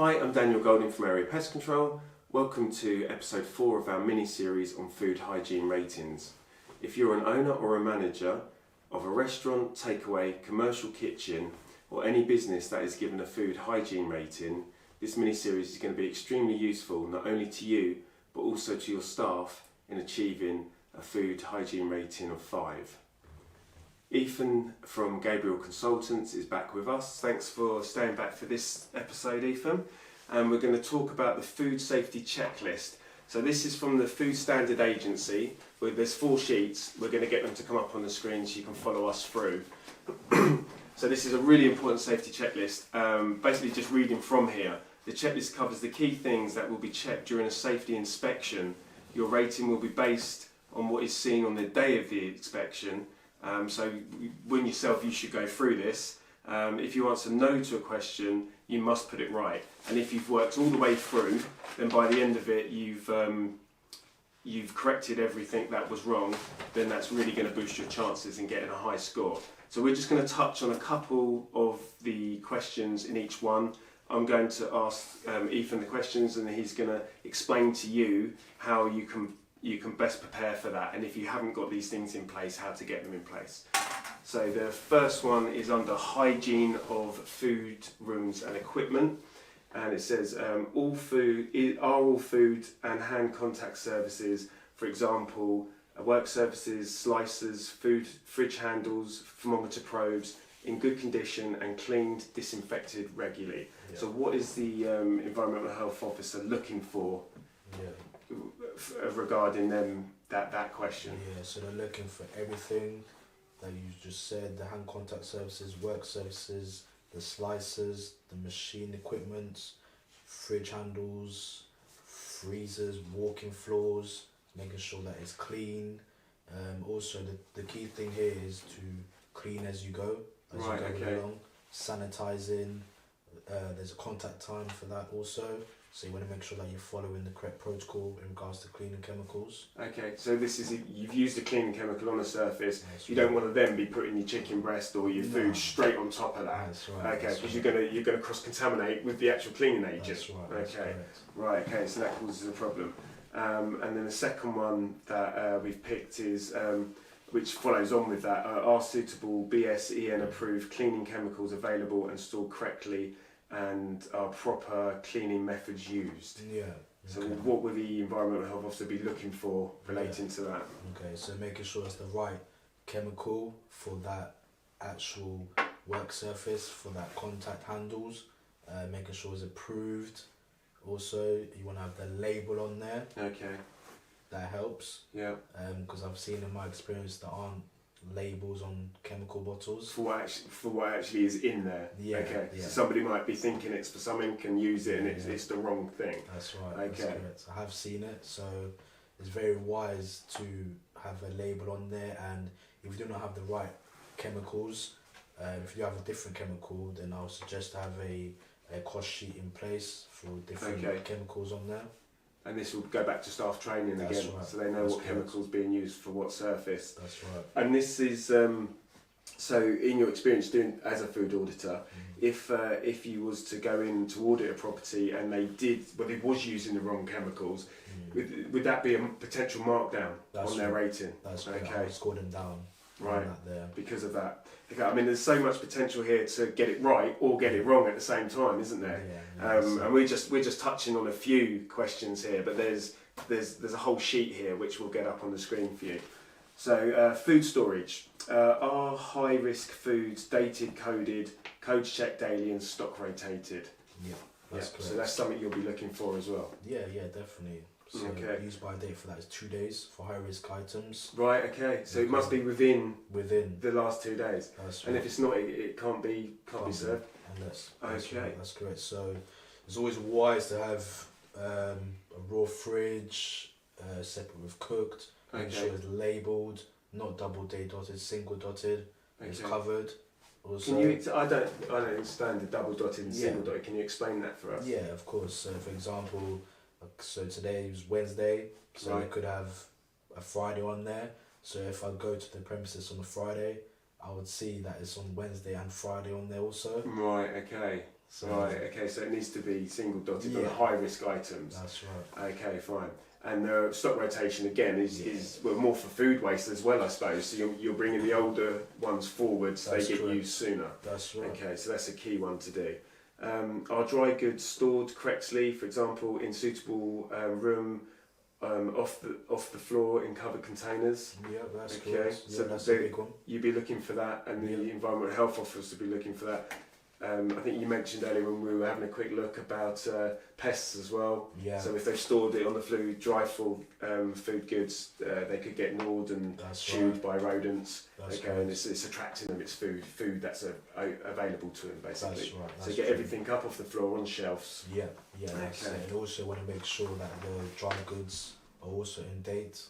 Hi, I'm Daniel Golding from Area Pest Control. Welcome to episode 4 of our mini-series on food hygiene ratings. If you're an owner or a manager of a restaurant, takeaway, commercial kitchen or any business that is given a food hygiene rating, this mini-series is going to be extremely useful not only to you but also to your staff in achieving a food hygiene rating of 5. Ethan from Gabriel Consultants is back with us. Thanks for staying back for this episode, Ethan. And we're going to talk about the food safety checklist. So this is from the Food Standard Agency. There's 4 sheets. We're going to get them to come up on the screen so you can follow us through. So this is a really important safety checklist. Basically just reading from here, the checklist covers the key things that will be checked during a safety inspection. Your rating will be based on what is seen on the day of the inspection. So when yourself, you should go through this. If you answer no to a question, you must put it right. And if you've worked all the way through, then by the end of it, you've corrected everything that was wrong, then that's really going to boost your chances in getting a high score. So we're just going to touch on a couple of the questions in each one. I'm going to ask Ethan the questions and he's going to explain to you how you can best prepare for that, and if you haven't got these things in place, how to get them in place. So the first one is under hygiene of food rooms and equipment, and it says are all food and hand contact services, for example work surfaces, slicers, fridge handles, thermometer probes, in good condition and cleaned, disinfected regularly. Yeah. So what is the environmental health officer looking for? Yeah. Regarding them that question? Yeah, so they're looking for everything that you just said: the hand contact services, work surfaces, the slicers, the machine equipment, fridge handles, freezers, walking floors, making sure that it's clean. Also the key thing here is to clean as you go, you go along, sanitizing. There's a contact time for that also. So you want to make sure that you're following the correct protocol in regards to cleaning chemicals. Okay, so this is, you've used a cleaning chemical on a surface. That's you don't want to then be putting your chicken breast or your food straight on top of that. That's right. Okay, because you're gonna cross-contaminate with the actual cleaning agent. That's right. Okay, right. Okay, so that causes a problem. And then the second one that we've picked is, which follows on with that, are suitable BSEN approved cleaning chemicals available and stored correctly, and are proper cleaning methods used? Yeah. So what would the environmental health officer be looking for relating to that? Okay, so making sure it's the right chemical for that actual work surface, for that contact handles, making sure it's approved. Also, you want to have the label on there. Okay. That helps. Yeah. Because I've seen in my experience there aren't labels on chemical bottles for what actually is in there. Yeah. Okay. Yeah. So somebody might be thinking it's for something, can use it, and it's the wrong thing. That's right. Okay. That's correct. I have seen it, so it's very wise to have a label on there. And if you do not have the right chemicals, if you have a different chemical, then I would suggest to have a cost sheet in place for different chemicals on there. And this will go back to staff training again, so they know what chemicals being used for what surface. That's right. And this is so in your experience doing as a food auditor, if you was to go in to audit a property and they was using the wrong chemicals, would that be a potential markdown on their rating? That's right. I would score them down. Right, there. Because of that. I mean, there's so much potential here to get it right or get it wrong at the same time, isn't there? Yeah, and we're just touching on a few questions here, but there's a whole sheet here which we'll get up on the screen for you. So food storage. Are high risk foods dated, coded, codes checked daily, and stock rotated? Yeah, that's correct. So that's something you'll be looking for as well. Yeah, definitely. So use by date for that is 2 days for high risk items. Right, okay. So it must be within the last 2 days. That's right. And if it's not, it can't be served. Unless. That's correct. So it's always wise to have a raw fridge, separate with cooked. Make sure it's labelled, not double dotted, single dotted. It's covered. Also, can you? I don't understand the double dotted and single dotted. Can you explain that for us? Yeah, of course. So for example, so today is Wednesday, so I could have a Friday on there. So if I go to the premises on a Friday, I would see that it's on Wednesday and Friday on there also. Right, okay. So Right, okay, so it needs to be single dotted on Yeah. the high risk items. that's right. Okay, fine. And the stock rotation again is well, more for food waste as well, I suppose. So you're bringing the older ones forwards, they That's get correct. used sooner. That's right. Okay, so that's a key one to do. Are dry goods stored correctly, for example, in suitable room, off the floor in covered containers? Yeah, that's Okay, correct. so Yeah, that's they- a big one. You'd be looking for that, and the Yeah. environmental health officer would be looking for that. I think you mentioned earlier when we were having a quick look about pests as well. Yeah, So if they've stored it on the flue dry full food goods, they could get gnawed and that's chewed right. by rodents. That's Okay, right. and it's attracting them. It's food that's available to them basically. That's right. So That's get true. everything up off the floor on shelves. Yeah, that's Okay. it. And also want to make sure that the dry goods are also in date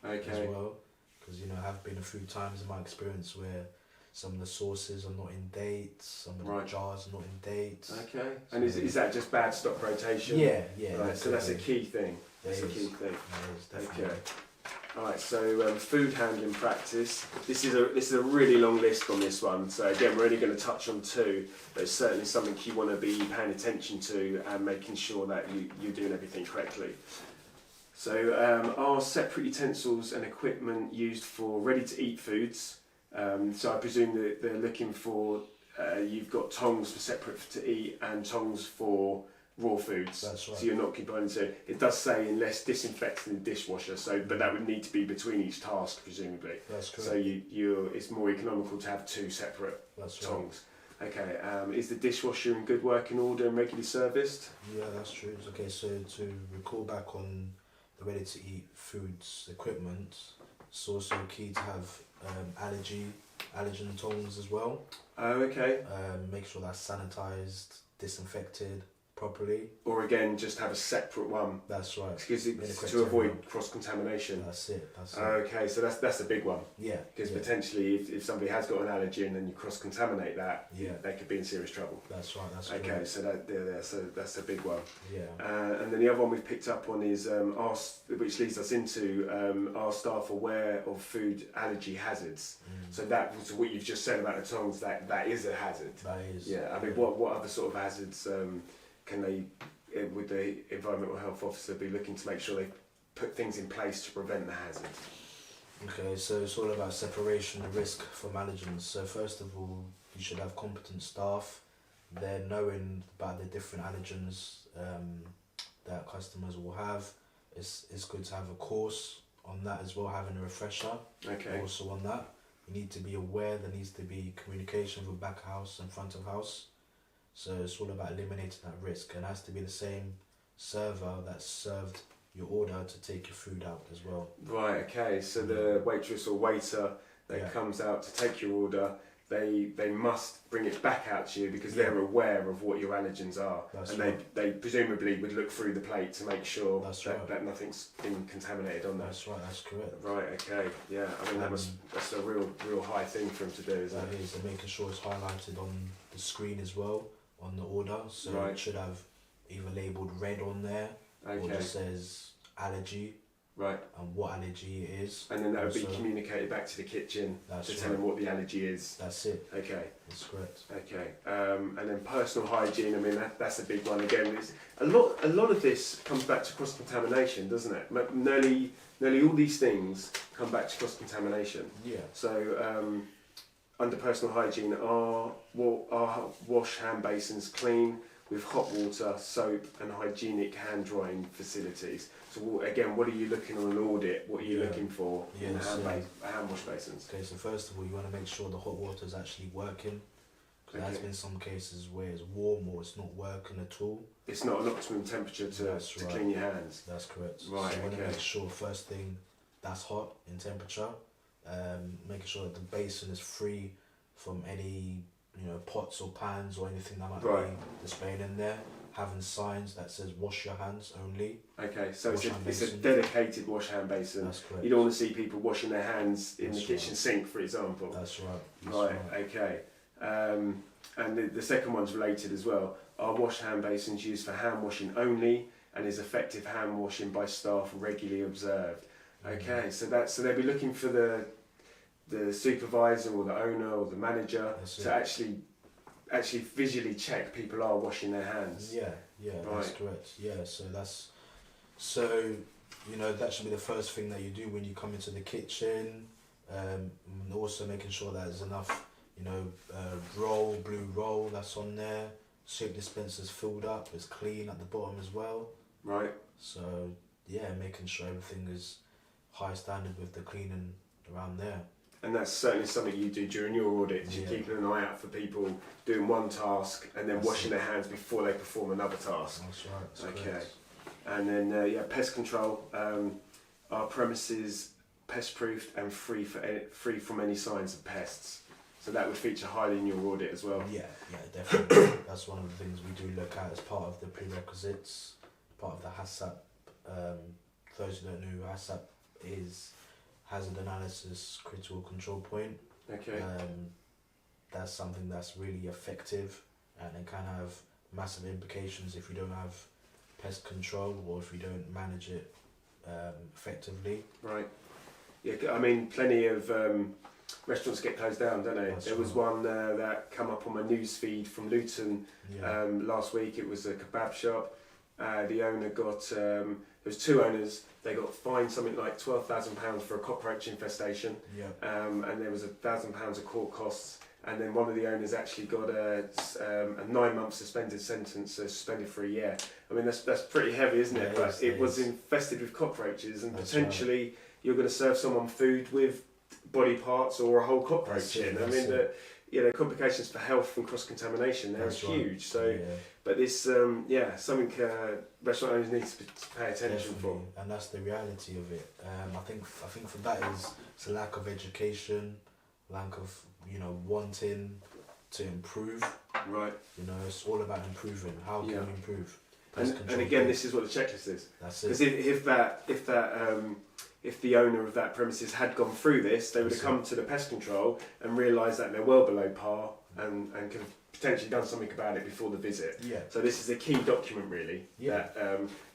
as Okay. well, because have been a few times in my experience where some of the sauces are not in date, some of the Right. jars are not in date. Okay. And is that just bad stock rotation? Yeah, Right. So that's a key thing. That's a It key is. thing. It is, definitely. Okay. All right. So food handling practice. This is a really long list on this one. So again, we're only going to touch on two, but it's certainly something you want to be paying attention to and making sure that you're doing everything correctly. So are separate utensils and equipment used for ready-to-eat foods? So I presume that they're looking for you've got tongs for separate to eat and tongs for raw foods. That's right. So you're not combining. So it does say unless disinfecting the dishwasher. So but that would need to be between each task presumably. That's correct. So it's more economical to have two separate That's right. tongs. Okay. Is the dishwasher in good working order and regularly serviced? Yeah, that's true. Okay, so to recall back on the ready-to-eat foods equipment, it's also key to have allergen tongs as well. Oh, okay. Make sure that's sanitized, disinfected properly. Or again, just have a separate one. That's right. Because In a to criteria. avoid cross contamination. That's it. That's it. Okay, so that's a big one. Yeah. Because yeah, potentially, if somebody has got an allergen and you cross contaminate that, Yeah. they could be in serious trouble. That's right. That's Okay, correct. so that's a big one. Yeah. And then the other one we've picked up on is which leads us into are staff aware of food allergy hazards? So that was what you've just said about the tongs. That is a hazard. That is. Yeah. I mean, what other sort of hazards can they? Would the environmental health officer be looking to make sure they put things in place to prevent the hazard? Okay, so it's all about separation of risk from allergens. So first of all, you should have competent staff. They're knowing about the different allergens that customers will have. It's good to have a course on that as well, having a refresher Okay. also on that. You need to be aware there needs to be communication with back house and front of house. So it's all about eliminating that risk, and it has to be the same server that served your order to take your food out as well. Right. Okay. So the waitress or waiter that Yeah. comes out to take your order, they must bring it back out to you because Yeah. they're aware of what your allergens are, That's and right. they presumably would look through the plate to make sure That's that, right. that nothing's been contaminated on there. That's right, that's correct. Right. Okay. Yeah. I mean that's a real high thing for them to do, isn't That it? is, and making sure it's highlighted on the screen as well on the order. So Right. it should have either labelled red on there or Okay. just says allergy Right. and what allergy it is. And then that would be Also- communicated back to the kitchen That's to right. tell them what the allergy is. That's it. Okay. That's correct. Okay, and then personal hygiene. I mean, that's a big one again. It's a lot of this comes back to cross contamination, doesn't it? Nearly all these things come back to cross contamination. Yeah. So, under personal hygiene, are wash hand basins clean with hot water, soap, and hygienic hand drying facilities? So again, what are you looking on an audit? What are you Yeah. looking for in Yeah, so- hand wash basins? Okay, so first of all, you want to make sure the hot water is actually working. Because there has Okay. been some cases where it's warm or it's not working at all. It's not an optimum temperature to That's right. clean your hands. That's correct. Right, So you want to okay. make sure first thing that's hot in temperature. Making sure that the basin is free from any pots or pans or anything that might Right. be displaying in there. Having signs that says wash your hands only. Okay, so Wash hand it's a basin. dedicated wash hand basin. That's correct. You don't want to see people washing their hands in That's the kitchen right. sink, for example. That's right. That's Right, okay. And the second one's related as well. Are wash hand basins used for hand washing only, and is effective hand washing by staff regularly observed? Okay, so they'll be looking for the supervisor or the owner or the manager That's to it. actually actually visually check people are washing their hands. Yeah, that's Right. correct. Yeah, so you know, that should be the first thing that you do when you come into the kitchen. And also making sure that there's enough, you know, blue roll that's on there. Soap dispenser's filled up, it's clean at the bottom as well. Right. So yeah, making sure everything is high standard with the cleaning around there. And that's certainly something you do during your audits. You're keeping an eye out for people doing one task and then washing their hands before they perform another task. That's right. That's Okay. correct. And then pest control. Our premises pest proofed and free from any signs of pests. So that would feature highly in your audit as well. Yeah, definitely. That's one of the things we do look at as part of the prerequisites, part of the HACCP. Those who don't know who HACCP is, Hazard Analysis Critical Control Point. Okay. That's something that's really effective, and it can have massive implications if you don't have pest control or if you don't manage it effectively. Right. Yeah, I mean, plenty of restaurants get closed down, don't they? There was one that come up on my news feed from Luton last week. It was a kebab shop. The owner got, there was two owners, they got fined something like £12,000 for a cockroach infestation. And there was £1,000 of court costs. And then one of the owners actually got a 9-month suspended sentence, suspended for a year. I mean, that's pretty heavy, isn't it? But it was infested with cockroaches, and potentially you're going to serve someone food with body parts or a whole cockroach in. I mean, the complications for health from cross-contamination, they're huge. So, but this, something restaurant owners need to pay attention for. And that's the reality of it. I think for that it's a lack of education, lack of, you know, wanting to improve. Right. You know, it's all about improving. How can we improve? And again, this is what the checklist is. That's it. Because if the owner of that premises had gone through this, they would have come to the pest control and realised that they're well below par and could have potentially done something about it before the visit. Yeah. So this is a key document, really. Yeah.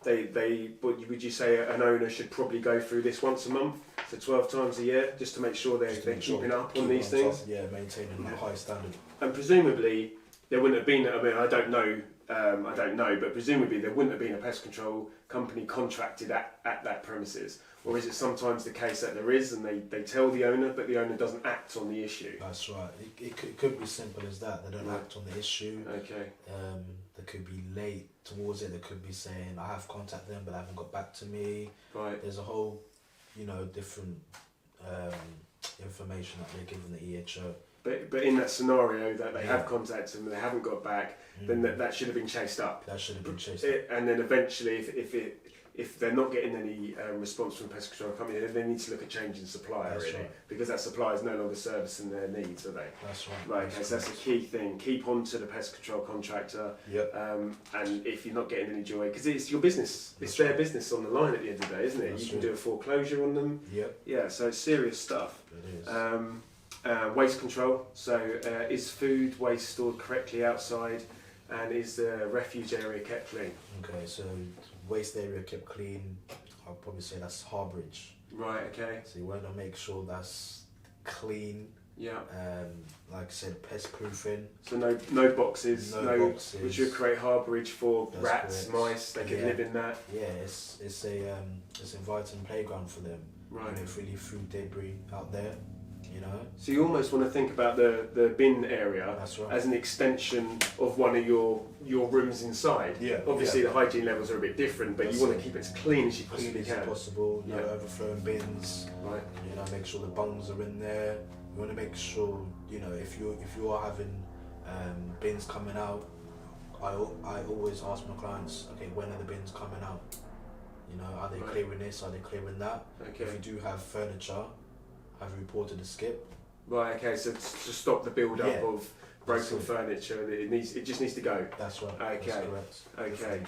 That would you say an owner should probably go through this once a month, so 12 times a year, just to make sure they're keeping up on these things. Yeah, maintaining a high standard. And presumably there wouldn't have been. I mean, I don't know, but presumably there wouldn't have been a pest control company contracted at that premises. Or is it sometimes the case that there is, and they tell the owner, but the owner doesn't act on the issue? That's right. It could be simple as that. They don't act on the issue. Okay. They could be late towards it. They could be saying, I have contacted them, but they haven't got back to me. Right. There's a whole, you know, different information that they're giving the EHO. But in that scenario that they have contacted them and they haven't got back, then that should have been chased up. That should have been chased up. And then eventually, if they're not getting any response from the pest control company, then they need to look at changing supplier. That's really, right. Because that supplier is no longer servicing their needs, are they? That's right. Right. Okay, so that's a key thing. Keep on to the pest control contractor. Yep. And if you're not getting any joy, because it's your business, it's their business on the line at the end of the day, isn't it? That's you can do a foreclosure on them. Yep. Yeah. So it's serious stuff. It is. Waste control. So is food waste stored correctly outside, and is the refuge area kept clean? Okay, so waste area kept clean, I'll probably say that's harbourage. Right, okay. So you want to make sure that's clean. Yeah. Like I said, pest proofing. So no boxes, no boxes. Which would create harbourage for rats, mice. They could live in that. Yeah, it's inviting playground for them. Right. You know, freely food debris out there. You know? So you almost want to think about the bin area as an extension of one of your rooms inside. Yeah. Obviously the hygiene levels are a bit different, but you want to keep it as clean as you possibly can. As possible, no overflowing bins. Right. You know, make sure the bungs are in there. You want to make sure, you know, if you are having bins coming out, I always ask my clients, okay, when are the bins coming out? You know, are they clearing this? Are they clearing that? Okay. If you do have furniture, have you reported a skip? Right. Okay. So to stop the build-up of broken furniture, it just needs to go. That's right. Okay. That's correct. Okay. Definitely.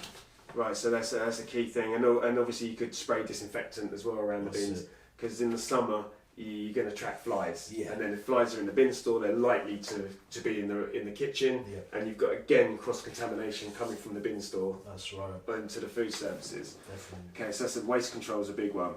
Right. So that's a key thing, and obviously you could spray disinfectant as well around the bins, because in the summer you're going to attract flies. Yeah. And then if flies are in the bin store, they're likely to be in the kitchen, and you've got again cross contamination coming from the bin store. That's right. Into the food services. Definitely. Okay. So that's waste control is a big one.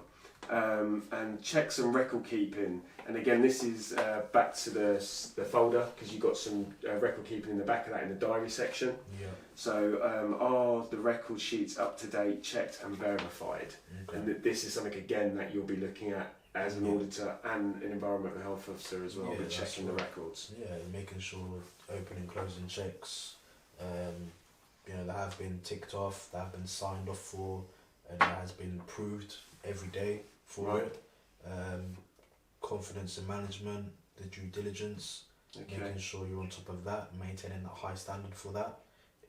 and checks and record keeping. And again, this is back to the folder, because you've got some record keeping in the back of that in the diary section. Yeah. So are the record sheets up to date, checked and verified? Okay. And this is something again that you'll be looking at as an auditor and an environmental health officer as well, with checking the records. Yeah, making sure open and closing checks, that have been ticked off, that have been signed off for, and that has been approved every day for it. Confidence in management, the due diligence, making sure you're on top of that, maintaining that high standard for that.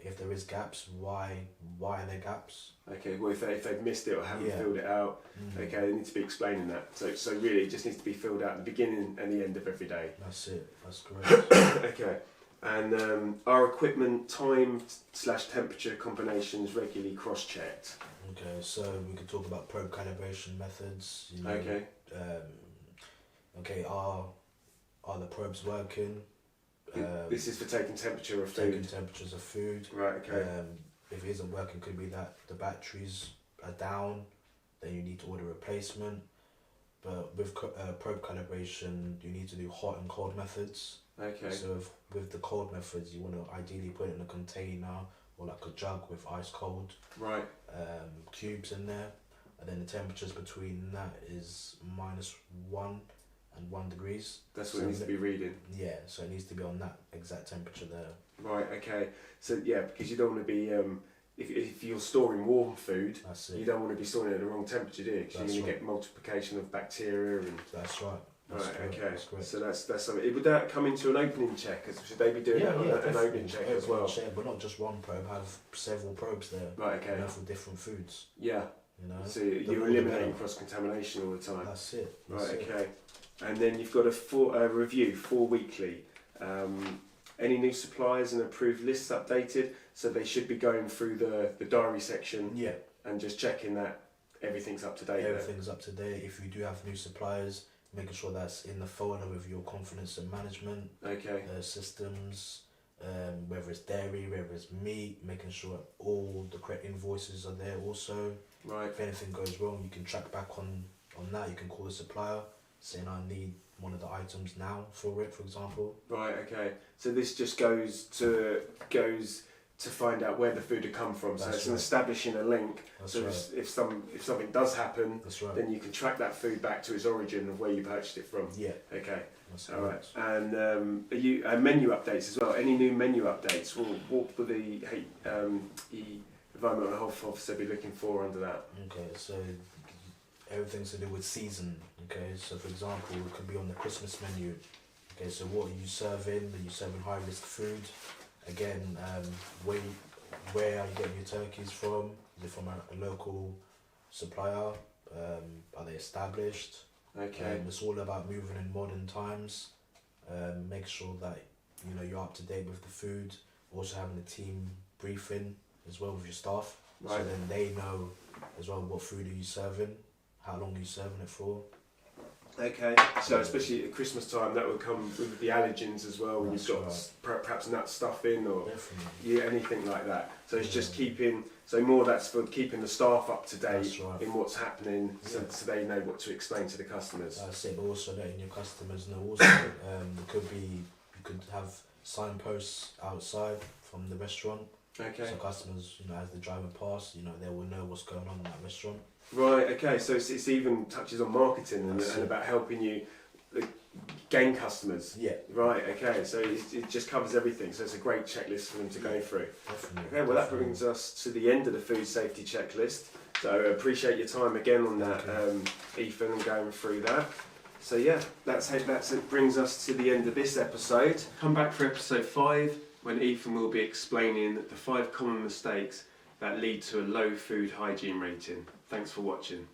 If there is gaps, why are there gaps? Okay, well if they've missed it or haven't filled it out, okay, they need to be explaining that. So really it just needs to be filled out at the beginning and the end of every day. That's it, that's correct. Okay, and our equipment time/temperature combinations regularly cross-checked. Okay, so we could talk about probe calibration methods. Are the probes working? This is for taking temperature of food. Taking temperatures of food. Right, okay. If it isn't working, could be that the batteries are down, then you need to order a replacement. But with probe calibration, you need to do hot and cold methods. Okay. So with the cold methods, you want to ideally put it in a container or like a jug with ice cold cubes in there. And then the temperatures between that is -1 and 1 degrees. That's what it needs to be reading. Yeah, so it needs to be on that exact temperature there. Right, okay. So yeah, because you don't want to be, if you're storing warm food, you don't want to be storing it at the wrong temperature, do you? Because you're going to get multiplication of bacteria and... That's right. Okay. So that's something. Would that come into an opening check? Should they be doing an opening check as well? But not just one probe, have several probes there. Right, okay. For different foods. Yeah. So you're eliminating cross-contamination all the time. That's it. Okay. And then you've got a review 4 weekly. Any new suppliers and approved lists updated, so they should be going through the diary section and just checking that everything's up to date. Everything's up to date. If you do have new suppliers, making sure that's in the folder with your confidence in management systems, whether it's dairy, whether it's meat, making sure all the correct invoices are there also. Right. If anything goes wrong, you can track back on that. You can call the supplier saying I need one of the items now for it, for example. Right, okay. So this just goes to find out where the food had come from. So it's establishing a link. If something does happen, then you can track that food back to its origin of where you purchased it from. Yeah. Okay. All right. And menu updates as well. Any new menu updates? What will the environmental health officer be looking for under that? Okay, so everything's to do with season. Okay, so for example, it could be on the Christmas menu. Okay, so what are you serving? Are you serving high risk food? Again, where are you getting your turkeys from? Is it from a local supplier? Are they established? Okay. It's all about moving in modern times. Make sure that you're up to date with the food. Also having a team briefing as well with your staff, so then they know as well what food are you serving, how long are you serving it for. Okay, so especially at Christmas time, that would come with the allergens as well, when you've got perhaps nut stuffing or anything like that. So it's just that's for keeping the staff up to date in what's happening, so they know what to explain to the customers. That's it, but also letting your customers know also. You could have signposts outside from the restaurant. Okay. So customers, as they drive past, they will know what's going on in that restaurant. Right. Okay. So it's even touches on marketing and about helping you gain customers. Yeah. Right. Okay. So it just covers everything. So it's a great checklist for them to go through. Definitely. Okay. Well, that brings us to the end of the food safety checklist. So I appreciate your time again on that, Ethan, and going through that. So yeah, that's it. Brings us to the end of this episode. Come back for episode 5. When Ethan will be explaining the 5 common mistakes that lead to a low food hygiene rating. Thanks for watching.